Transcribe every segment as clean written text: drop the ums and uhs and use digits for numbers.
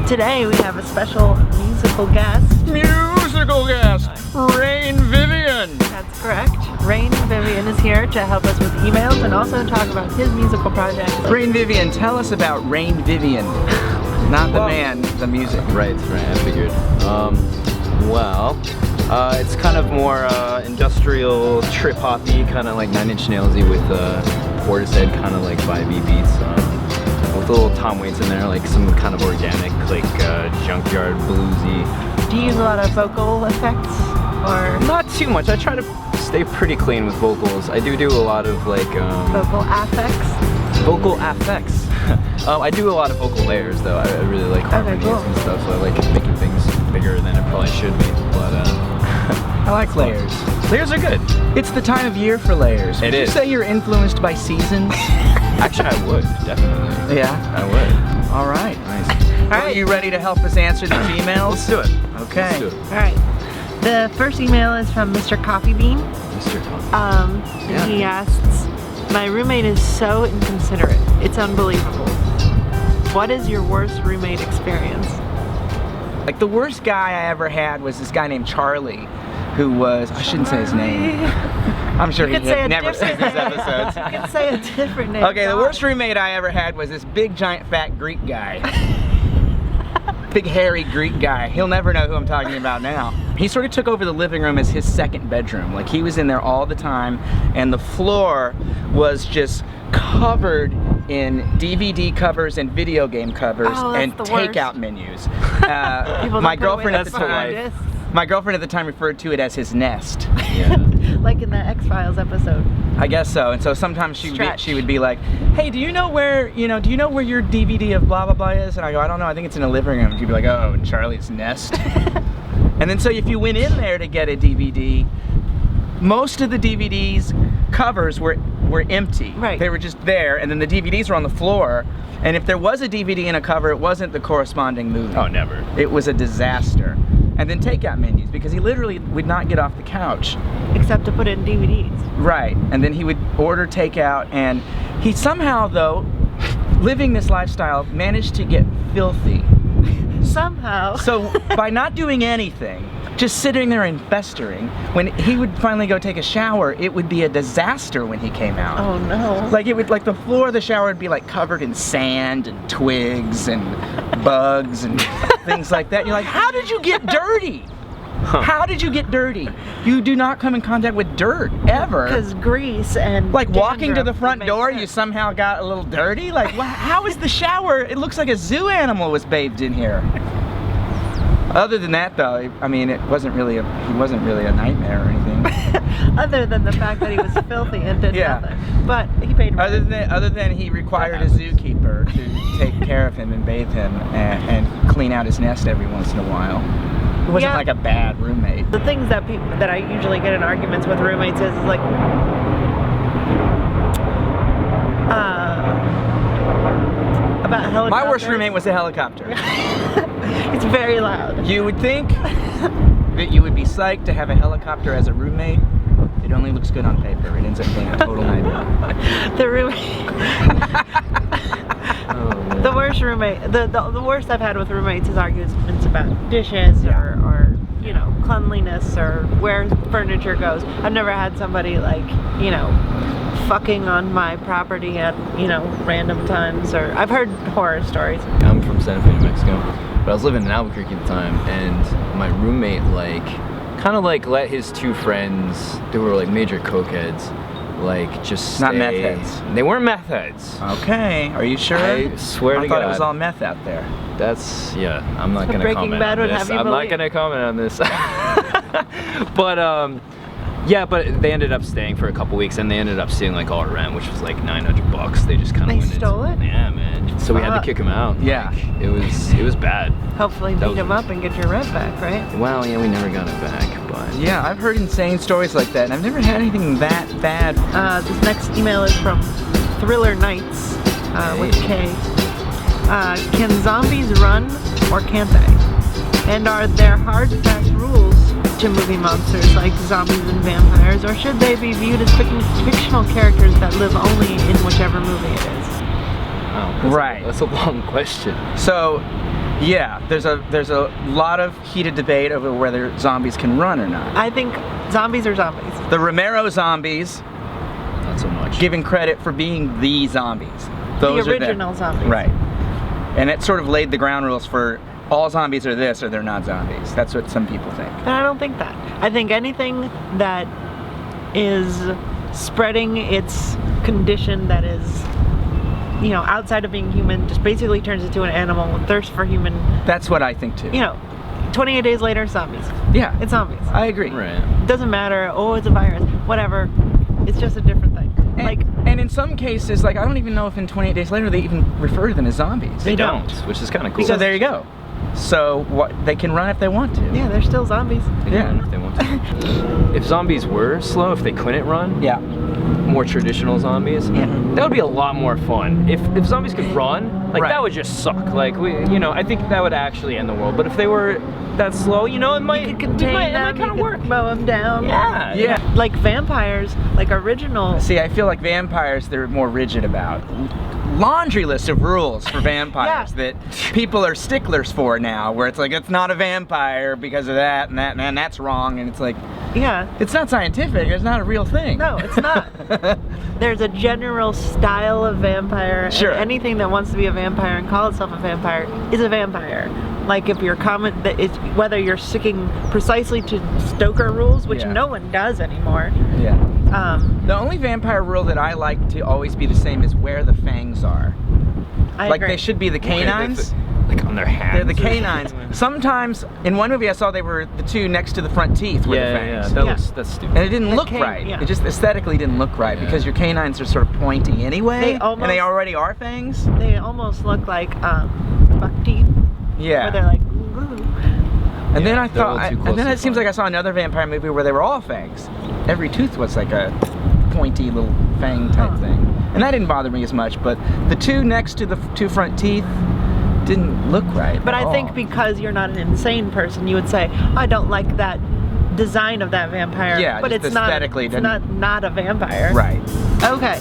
Today we have a special musical guest. Raine Vivian! That's correct. Raine Vivian is here to help us with emails and also talk about his musical project. Raine Vivian, tell us about Raine Vivian. Not the man, the music. Right, I figured. It's kind of more industrial, trip-hoppy, kind of like Nine Inch Nails-y with Portishead kind of like vibey beats. With a little Tom Waits in there, like some kind of organic, like junkyard bluesy. Do you use a lot of vocal effects? Or not too much. I try to stay pretty clean with vocals. I do a lot of like vocal affects? Vocal affects. I do a lot of vocal layers though. I really like harmonies and stuff, so I like making things bigger than it probably should be. But I like layers. Layers are good. It's the time of year for layers. Would you say you're influenced by seasons? Actually, I would, definitely. Yeah? I would. All right. Nice. Are you ready to help us answer these emails? Let's do it. Okay. Let's do it. All right. The first email is from Mr. Coffee Bean. Mr. Coffee. And he asks, my roommate is so inconsiderate. It's unbelievable. What is your worst roommate experience? Like the worst guy I ever had was this guy named Charlie, who was, I shouldn't say his name. I'm sure he never sees these episodes. You could say a different name. Okay, the worst roommate I ever had was this big, giant, fat Greek guy. Big, hairy Greek guy. He'll never know who I'm talking about now. He sort of took over the living room as his second bedroom. Like, he was in there all the time, and the floor was just covered in DVD covers and video game covers and takeout menus. My girlfriend at the time referred to it as his nest. Yeah. Like in the X-Files episode. I guess so. And so sometimes she would be like, "Hey, do you know where your DVD of blah blah blah is?" And I go, "I don't know. I think it's in a living room." And she'd be like, "Oh, in Charlie's nest." And then so if you went in there to get a DVD, most of the DVDs covers were empty. Right. They were just there, and then the DVDs were on the floor. And if there was a DVD in a cover, it wasn't the corresponding movie. Oh, never. It was a disaster. And then takeout menus, because he literally would not get off the couch. Except to put in DVDs. Right, and then he would order takeout, and he somehow, though, living this lifestyle, managed to get filthy. Somehow. So by not doing anything, just sitting there and festering, when he would finally go take a shower, it would be a disaster when he came out. Oh no. Like the floor of the shower would be like covered in sand and twigs and bugs and things like that. You're like, how did you get dirty? How did you get dirty? You do not come in contact with dirt, ever. Because grease and like walking to the front door, you somehow got a little dirty? Like, how is the shower? It looks like a zoo animal was bathed in here. Other than that, though, I mean, he wasn't really a nightmare or anything. Other than the fact that he was filthy and did nothing. But he paid rent. Other than he required a zookeeper to take care of him and bathe him and clean out his nest every once in a while. It wasn't like a bad roommate. The things that I usually get in arguments with roommates is like about helicopters. My worst roommate was a helicopter. It's very loud. You would think that you would be psyched to have a helicopter as a roommate. It only looks good on paper. It ends up being a total nightmare. The roommate. The worst roommate. The worst I've had with roommates is arguments about dishes or you know, cleanliness or where furniture goes. I've never had somebody like, you know, fucking on my property at, you know, random times, or I've heard horror stories. I'm from Santa Fe, New Mexico, but I was living in Albuquerque at the time, and my roommate kind of let his two friends, they were like major cokeheads, like just stay. Not meth heads. They weren't meth heads. Okay, are you sure? I swear to God. I thought it was all meth out there. That's, yeah, I'm not gonna comment on this. I'm not gonna comment on this. But yeah, but they ended up staying for a couple weeks, and they ended up seeing like all our rent, which was like $900. They just kind of stole it. Yeah, man. So we had to kick them out. Yeah, like, it was bad. Hopefully beat them up and get your rent back, right? Well, yeah, we never got it back, but yeah, I've heard insane stories like that, and I've never had anything that bad. This next email is from Thriller Nights with K. Can zombies run or can't they? And are there hard fast rules to movie monsters like zombies and vampires, or should they be viewed as fictional characters that live only in whichever movie it is? Wow, that's a long question. So Yeah, there's a lot of heated debate over whether zombies can run or not. I think zombies are zombies. The Romero zombies, Not so much. given credit for being the zombies. Those The are them. original zombies. Right. And it sort of laid the ground rules for all zombies are this or they're not zombies. That's what some people think. But I don't think that. I think anything that is spreading its condition that is, you know, outside of being human, just basically turns into an animal with thirst for human, That's what I think too. you know, 28 days later, zombies. Yeah, It's zombies. I agree. Right. It doesn't matter, oh, it's a virus, whatever. It's just a different thing. And in some cases, like I don't even know if in 28 days later they even refer to them as zombies. They don't. Which is kind of cool. So there you go. So what they can run if they want to. yeah, they're still zombies. They can Yeah. run if they want to. If zombies were slow, if they couldn't run, Yeah. more traditional zombies, Mhm. that would be a lot more fun. If zombies could run, like Right. that would just suck. Like I think that would actually end the world. But if they were that slow, it might You could contain it them, might kind of you work. could mow them down. Yeah. Yeah. Like vampires, like original. See, I feel like vampires they're more rigid about. Laundry list of rules for vampires Yeah. that people are sticklers for now, where it's like it's not a vampire because of that and that's wrong, and it's like Yeah. it's not scientific. It's not a real thing. No, it's not. There's a general style of vampire, Sure. and anything that wants to be a vampire and call itself a vampire is a vampire. Like if you're that is whether you're sticking precisely to Stoker rules, which Yeah. no one does anymore. Yeah. The only vampire rule that I like to always be the same is where the fangs are. I Like agree. they should be the canines. Like on their hands. They're the or canines. something. Sometimes in one movie I saw they were the two next to the front teeth with the Yeah, fangs. yeah. Yeah. That's stupid. And it didn't The look right. yeah. It just aesthetically didn't look right Yeah. because your canines are sort of pointy anyway, They and almost- they already are fangs. They almost look like buck teeth, Yeah. where they're like. Ooh. And then Yeah, I they're a thought, little too and close then to it seems the like I saw another vampire movie where they were all fangs. Every tooth was like a pointy little fang type Huh. thing, and that didn't bother me as much. But the two next to the two front teeth didn't look right. But at I think all. because you're not an insane person, you would say, I don't like that design of that vampire. Yeah, but just it's not. aesthetically It's didn't- not a vampire. right. Okay.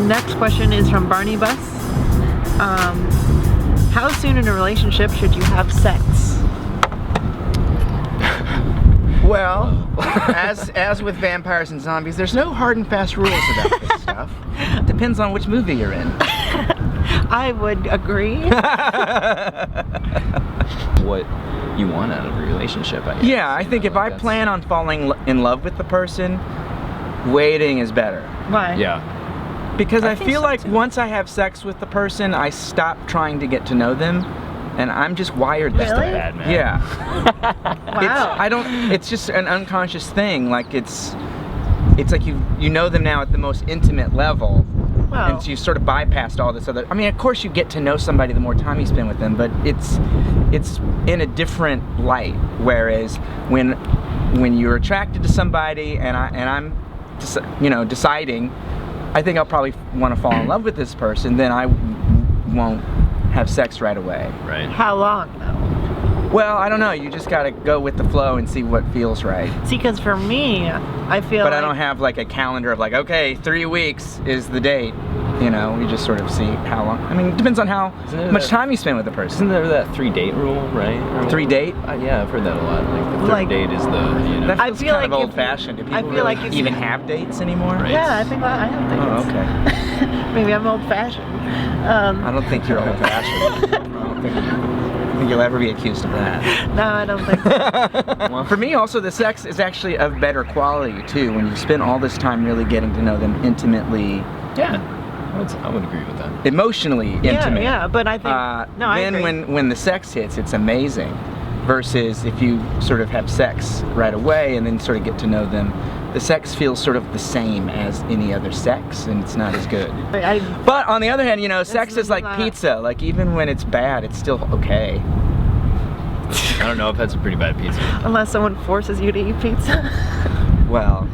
Next question is from Barney Bus. How soon in a relationship should you have sex? Well, as with vampires and zombies, there's no hard and fast rules about this stuff. Depends on which movie you're in. I would agree. What you want out of a relationship, I guess. Yeah, I think if I That's- plan on falling in love with the person, waiting is better. Why? Yeah. Because I think feel so, like too. once I have sex with the person, I stop trying to get to know them, and I'm just wired that Really? way. Bad man. Yeah. It's just an unconscious thing. Like it's like you know them now at the most intimate level, Well, and so you sort of bypassed all this other. I mean, of course you get to know somebody the more time you spend with them, but it's in a different light. Whereas when you're attracted to somebody, and I'm deciding, I think I'll probably want to fall in love with this person, then I won't have sex right away. Right. how long though? Well, I don't know. You just gotta go with the flow and see what feels right. See, because for me, I feel But like I don't have like a calendar of like, okay, 3 weeks is the date. You know, you just sort of see how long. I mean, it depends on how Isn't there much that- time you spend with the person. Isn't there that 3-date rule, right? Or 3-date? Yeah, I've heard that a lot. Like the third Like- date is the. That I feels feel kind of like if- old-fashioned. Do I people feel really like if- even have dates anymore? Right. Yeah, I think I have dates. Oh, okay. Maybe I'm old-fashioned. I don't think you're old-fashioned. I don't think you'll ever be accused of that. No, I don't think so. For me, also, the sex is actually of better quality too. When you spend all this time really getting to know them intimately, Yeah. I would agree with that. emotionally intimate. Yeah, but I think no, I then agree. when the sex hits, it's amazing. Versus if you sort of have sex right away and then sort of get to know them, the sex feels sort of the same as any other sex, and it's not as good. But on the other hand, sex is like not- pizza. Like even when it's bad, it's still okay. I don't know. I've had some pretty bad pizza. Unless someone forces you to eat pizza. Well,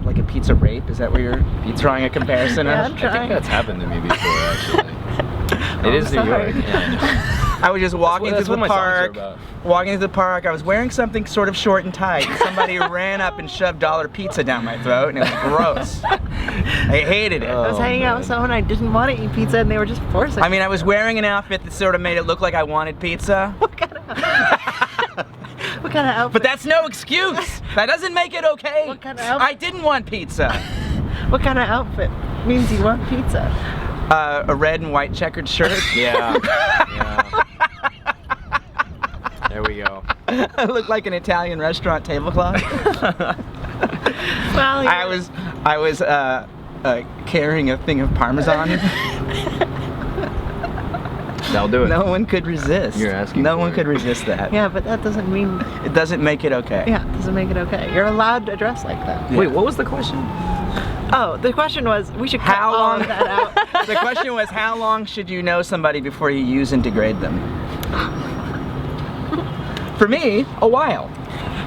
like a pizza rape? Is that where you're drawing a comparison Yeah, of? I'm I think trying. that's happened to me before, actually. It is New sorry. York. Yeah, I know. I was just walking That's through what the my songs are park. about. Walking through the park, I was wearing something sort of short and tight. Somebody ran up and shoved dollar pizza down my throat, and it was gross. I hated it. I was hanging out with someone I didn't want to eat pizza, and they were just forcing. I mean, I was wearing an outfit that sort of made it look like I wanted pizza. What kind of outfit? But that's no excuse. That doesn't make it okay. What kind of outfit? I didn't want pizza. What kind of outfit means you want pizza? A red and white checkered shirt. Yeah. Yeah. There we go. I looked like an Italian restaurant tablecloth. Well, I was carrying a thing of Parmesan. That'll do it. No one could resist. You're asking No for one it. could resist that. Yeah, but that doesn't mean. It doesn't make it okay. Yeah, it doesn't make it okay. You're allowed to dress like that. Wait, what was the question? Oh, the question was, we should cut How all long? of that out. The question was, how long should you know somebody before you use and degrade them? For me, a while.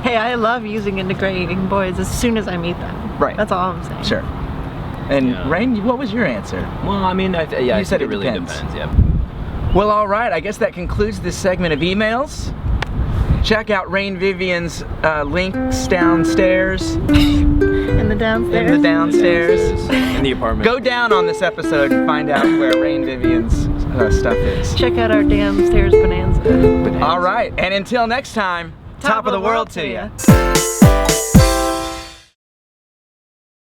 Hey, I love using and degrading boys as soon as I meet them. Right. That's all I'm saying. Sure. And Yeah. Raine, what was your answer? Well, I mean, I You said think it really depends. Yeah. Well, all right. I guess that concludes this segment of emails. Check out Raine Vivian's links downstairs. In the downstairs. In the downstairs. In the apartment. Go down on this episode and find out where Raine Vivian's stuff is. Check out our downstairs bonanza. All right. And until next time, top of the world to you.